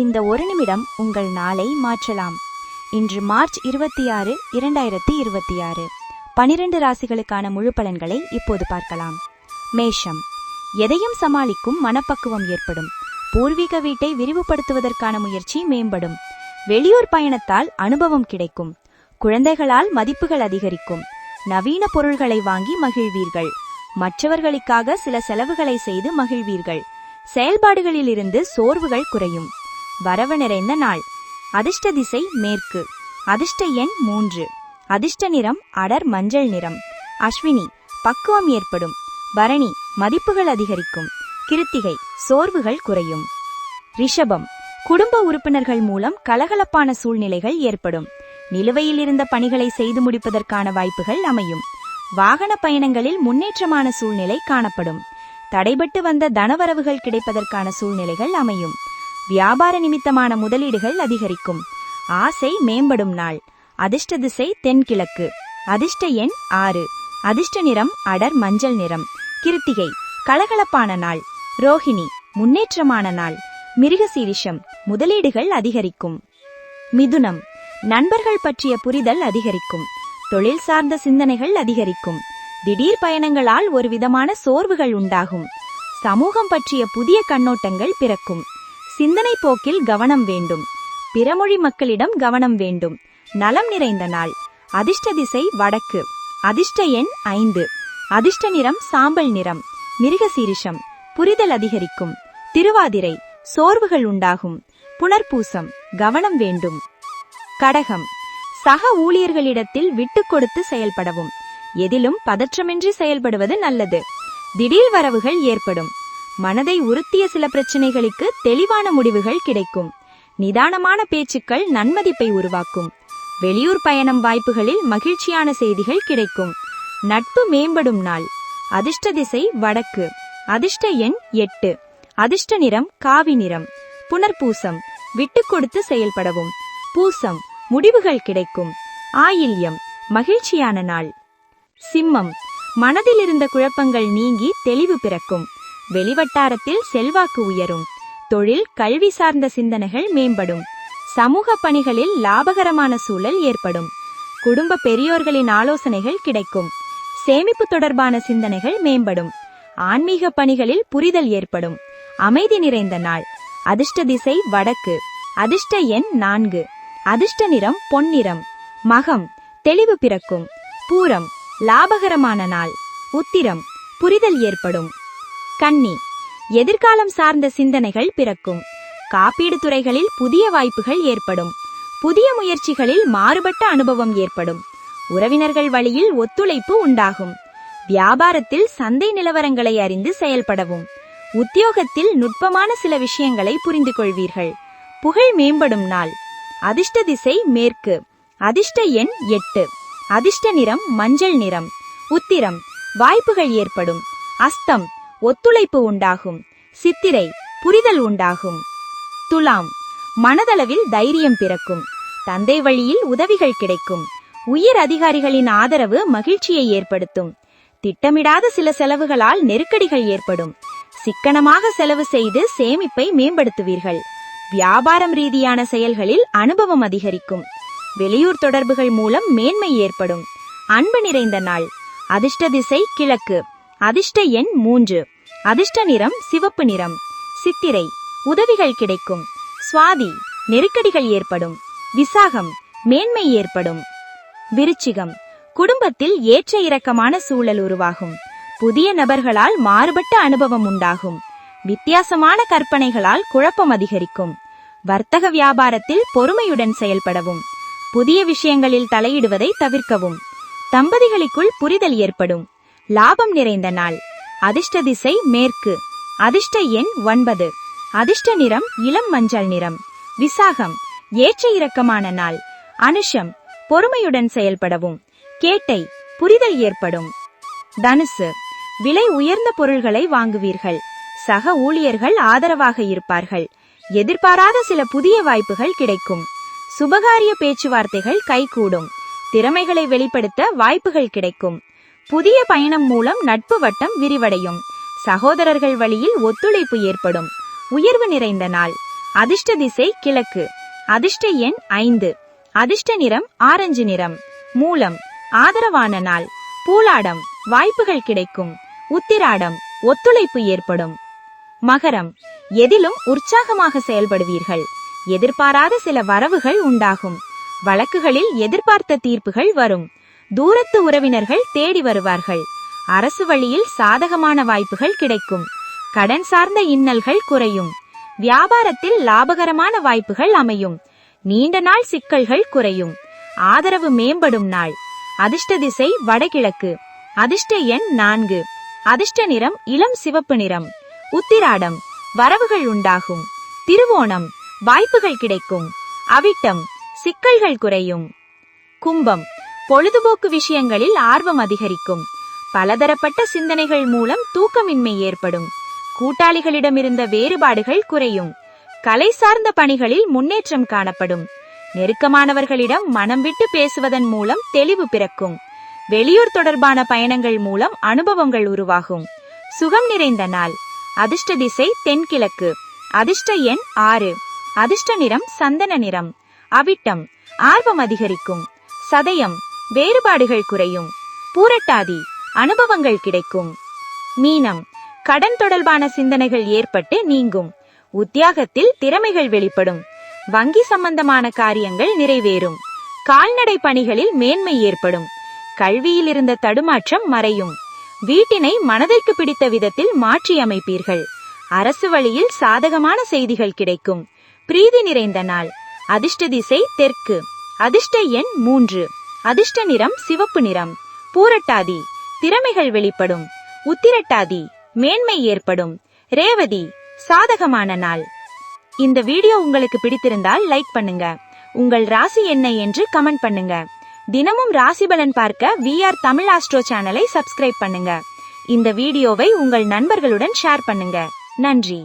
இந்த ஒரு நிமிடம் உங்கள் நாளை மாற்றலாம். இன்று மார்ச் 26, 2026. 12 ராசிகளுக்கான முழு பலன்களை இப்போது பார்க்கலாம். மேஷம். எதையும் சமாளிக்கும் மனப்பக்குவம் ஏற்படும். பூர்வீக வீட்டை விரிவுபடுத்துவதற்கான முயற்சி மேம்படும். வெளியூர் பயணத்தால் அனுபவம் கிடைக்கும். குழந்தைகளால் மதிப்புகள் அதிகரிக்கும். நவீன பொருள்களை வாங்கி மகிழ்வீர்கள். மற்றவர்களுக்காக சில செலவுகளை செய்து மகிழ்வீர்கள். செயல்பாடுகளிலிருந்து சோர்வுகள் குறையும். வரவு நிறைந்த நாள். அதிர்ஷ்ட திசை மேற்கு. அதிர்ஷ்ட எண் 3. அதிர்ஷ்ட நிறம் அடர் மஞ்சள் நிறம். அஸ்வினி, பக்குவம் ஏற்படும். பரணி, மதிப்புகள் அதிகரிக்கும். கிருத்திகை, சோர்வுகள் குறையும். ரிஷபம். குடும்ப உறுப்பினர்கள் மூலம் கலகலப்பான சூழ்நிலைகள் ஏற்படும். நிலுவையில் இருந்த பணிகளை செய்து முடிப்பதற்கான வாய்ப்புகள் அமையும். வாகன பயணங்களில் முன்னேற்றமான சூழ்நிலை காணப்படும். தடைபட்டு வந்த தனவரவுகள் கிடைப்பதற்கான சூழ்நிலைகள் அமையும். வியாபார நிமித்தமான முதலீடுகள் அதிகரிக்கும். ஆசை மேம்படும் நாள். அதிர்ஷ்ட திசை தென்கிழக்கு. அதிர்ஷ்ட எண் 6. அதிர்ஷ்ட நிறம் அடர் மஞ்சள் நிறம். கிருத்திகை, கலகலப்பான நாள். ரோஹிணி, முன்னேற்றமான நாள். மிருகசீரிஷம், முதலீடுகள் அதிகரிக்கும். மிதுனம். நண்பர்கள் பற்றிய புரிதல் அதிகரிக்கும். தொழில் சார்ந்த சிந்தனைகள் அதிகரிக்கும். திடீர் பயணங்களால் ஒரு விதமான சோர்வுகள் உண்டாகும். சமூகம் பற்றிய புதிய கண்ணோட்டங்கள் பிறக்கும். சிந்தனை போக்கில் கவனம் வேண்டும். பிறமொழி மக்களிடம் கவனம் வேண்டும். நலம் நிறைந்த நாள். அதிர்ஷ்ட திசை வடக்கு. அதிர்ஷ்ட எண் 5. அதிர்ஷ்ட நிறம் சாம்பல் நிறம். மிருகசீரிஷம், புரிதல் அதிகரிக்கும். திருவாதிரை, சோர்வுகள் உண்டாகும். புனர்பூசம், கவனம் வேண்டும். கடகம். சக ஊழியர்களிடத்தில் விட்டு கொடுத்து செயல்படவும். எதிலும் பதற்றமின்றி செயல்படுவது நல்லது. திடீர் வரவுகள் ஏற்படும். மனதை உறுத்திய சில பிரச்சனைகளுக்கு தெளிவான முடிவுகள் கிடைக்கும். நிதானமான பேச்சுக்கள் நன்மதிப்பை உருவாக்கும். வெளியூர் பயணம் வாய்ப்புகளில் மகிழ்ச்சியான செய்திகள் கிடைக்கும். நட்பு மேம்படும் நாள். அதிர்ஷ்ட திசை வடக்கு. அதிர்ஷ்ட எண் 8. அதிர்ஷ்ட நிறம் காவி நிறம். புனர்பூசம், விட்டு கொடுத்து செயல்படவும். பூசம், முடிவுகள் கிடைக்கும். ஆயில்யம், மகிழ்ச்சியான நாள். சிம்மம். மனதில் இருந்த குழப்பங்கள் நீங்கி தெளிவு பிறக்கும். வெளிவட்டாரத்தில் செல்வாக்கு உயரும். தொழில் கல்வி சார்ந்த சிந்தனைகள் மேம்படும். சமூக பணிகளில் லாபகரமான சூழல் ஏற்படும். குடும்ப பெரியோர்களின் ஆலோசனைகள் கிடைக்கும். சேமிப்பு தொடர்பான சிந்தனைகள் மேம்படும். ஆன்மீக பணிகளில் புரிதல் ஏற்படும். அமைதி நிறைந்த நாள். அதிர்ஷ்ட திசை வடக்கு. அதிர்ஷ்ட எண் 4. அதிர்ஷ்ட நிறம் பொன்னிறம். மகம், தெளிவு பிறக்கும். பூரம், லாபகரமான நாள். உத்திரம், புரிதல் ஏற்படும். கன்னி. எதிர்காலம் சார்ந்த சிந்தனைகள் பிறக்கும். காப்பீடு துறைகளில் புதிய வாய்ப்புகள் ஏற்படும். புதிய முயற்சிகளில் மாறுபட்ட அனுபவம் ஏற்படும். உறவினர்கள் வழியில் ஒத்துழைப்பு உண்டாகும். வியாபாரத்தில் சந்தை நிலவரங்களை அறிந்து செயல்படவும். உத்தியோகத்தில் நுட்பமான சில விஷயங்களை புரிந்து கொள்வீர்கள். புகழ் மேம்படும் நாள். அதிர்ஷ்ட திசை மேற்கு. அதிர்ஷ்ட எண் 8. அதிர்ஷ்ட நிறம் மஞ்சள் நிறம். உத்திரம், வாய்ப்புகள் ஏற்படும். அஸ்தம், ஒத்துழைப்பு உண்டாகும். சித்திரை, புரிதல் உண்டாகும். துலாம். மனதளவில் தைரியம் பிறக்கும். தந்தை வழியில் உதவிகள் கிடைக்கும். உயர் அதிகாரிகளின் ஆதரவு மகிழ்ச்சியை ஏற்படுத்தும். திட்டமிடாத சில செலவுகளால் நெருக்கடிகள் ஏற்படும். சிக்கனமாக செலவு செய்து சேமிப்பை மேம்படுத்துவீர்கள். வியாபாரம் ரீதியான செயல்களில் அனுபவம் அதிகரிக்கும். வெளியூர் தொடர்புகள் மூலம் மேன்மை ஏற்படும். அன்பு நிறைந்த நாள். அதிர்ஷ்ட திசை கிழக்கு. அதிர்ஷ்ட எண் 3. அதிர்ஷ்ட நிறம் சிவப்பு நிறம். சித்திரை, உதவிகள் கிடைக்கும். சுவாதி, நெருக்கடிகள் ஏற்படும். விசாகம், மேன்மை ஏற்படும். விருச்சிகம். குடும்பத்தில் ஏற்ற இறக்கமான சூழல் உருவாகும். புதிய நபர்களால் மாறுபட்ட அனுபவம் உண்டாகும். வித்தியாசமான கற்பனைகளால் குழப்பம் அதிகரிக்கும். வர்த்தக வியாபாரத்தில் பொறுமையுடன் செயல்படவும். புதிய விஷயங்களில் தலையிடுவதை தவிர்க்கவும். தம்பதிகளுக்குள் புரிதல் ஏற்படும். லாபம் நிறைந்த நாள். அதிர்ஷ்ட திசை மேற்கு. அதிர்ஷ்ட எண் 9. அதிர்ஷ்ட நிறம் இளம் மஞ்சள் நிறம். விசாகம், ஏற்ற இறக்கமான நாள். அனுஷம், பொறுமையுடன் செயல்படவும். கேட்டை, புரிதல் ஏற்படும். தனுசு. விலை உயர்ந்த பொருள்களை வாங்குவீர்கள். சக ஊழியர்கள் ஆதரவாக இருப்பார்கள். எதிர்பாராத சில புதிய வாய்ப்புகள் கிடைக்கும். சுபகாரிய பேச்சுவார்த்தைகள் கைகூடும். திறமைகளை வெளிப்படுத்த வாய்ப்புகள் கிடைக்கும். புதிய பயணம் மூலம் நட்பு வட்டம் விரிவடையும். சகோதரர்கள் வழியில் ஒத்துழைப்பு ஏற்படும். உயர்வு நிறைந்த நாள். அதிர்ஷ்ட திசை கிழக்கு. அதிர்ஷ்ட எண் 5. அதிர்ஷ்ட நிறம் ஆரஞ்சு நிறம். மூலம் ஆதரவான நாள். பூலாடம் வாய்ப்புகள் கிடைக்கும். உத்திராடம் ஒத்துழைப்பு ஏற்படும். மகரம் எதிலும் உற்சாகமாக செயல்படுவீர்கள். எதிர்பாராத சில வரவுகள் உண்டாகும். வழக்குகளில் எதிர்பார்த்த தீர்ப்புகள் வரும். தூரத்து உறவினர்கள் தேடி வருவார்கள். அரசு வழியில் சாதகமான வாய்ப்புகள் கிடைக்கும். கடன் சார்ந்த இன்னல்கள் குறையும். வியாபாரத்தில் லாபகரமான வாய்ப்புகள் அமையும். நீண்ட நாள் சிக்கல்கள் குறையும். ஆதரவு மேம்படும் நாள். அதிர்ஷ்ட திசை வடகிழக்கு. அதிர்ஷ்ட எண் 4. அதிர்ஷ்ட நிறம் இளம் சிவப்பு நிறம். உத்திராடம் வரவுகள் உண்டாகும். திருவோணம் வாய்ப்புகள் கிடைக்கும். அவிட்டம் சிக்கல்கள் குறையும். கும்பம் பொழுதுபோக்கு விஷயங்களில் ஆர்வம் அதிகரிக்கும். பலதரப்பட்ட சிந்தனைகள் மூலம் தூக்கமின்மை ஏற்படும். கூட்டாளிகளிடமிருந்த வேறுபாடுகள் குறையும். கலை சார்ந்த பணிகளில் முன்னேற்றம் காணப்படும். நெருக்கமானவர்களிடம் மனம் விட்டு பேசுவதன் மூலம் தெளிவு பிறக்கும். வெளியூர் தொடர்பான பயணங்கள் மூலம் அனுபவங்கள் உருவாகும். சுகம் நிறைந்த நாள். அதிர்ஷ்ட திசை தென்கிழக்கு. அதிர்ஷ்ட எண் 6. அதிர்ஷ்ட நிறம் சந்தன நிறம். அவிட்டம் ஆர்வம் அதிகரிக்கும். சதயம் வேறுபாடுகள் குறையும். பூரட்டாதி அனுபவங்கள் கிடைக்கும். மீனம் கடன் தொடர்பான சிந்தனைகள் ஏற்பட்டு நீங்கும். உத்தியோகத்தில் திறமைகள் வெளிப்படும். வங்கி சம்பந்தமான காரியங்கள் நிறைவேறும். கால்நடை பணிகளில் மேன்மை ஏற்படும். கல்வியில் இருந்த தடுமாற்றம் மறையும். வீட்டினை மனதிற்கு பிடித்த விதத்தில் மாற்றி அமைப்பீர்கள். அரசு வழியில் சாதகமான செய்திகள் கிடைக்கும். பிரீதி நிறைந்த நாள். அதிர்ஷ்ட திசை தெற்கு. அதிர்ஷ்ட எண் 3. அதிர்ஷ்ட நிறம் சிவப்பு நிறம். பூரட்டாதி திறமைகள் வெளிப்படும். உத்திரட்டாதி மேன்மை ஏற்படும். ரேவதி சாதகமான நாள். இந்த வீடியோ உங்களுக்கு பிடித்திருந்தால் லைக் பண்ணுங்க. உங்கள் ராசி என்ன என்று கமெண்ட் பண்ணுங்க. தினமும் ராசி பலன் பார்க்க VR தமிழ் ஆஸ்ட்ரோ சேனலை சப்ஸ்கிரைப் பண்ணுங்க. இந்த வீடியோவை உங்கள் நண்பர்களுடன் ஷேர் பண்ணுங்க. நன்றி.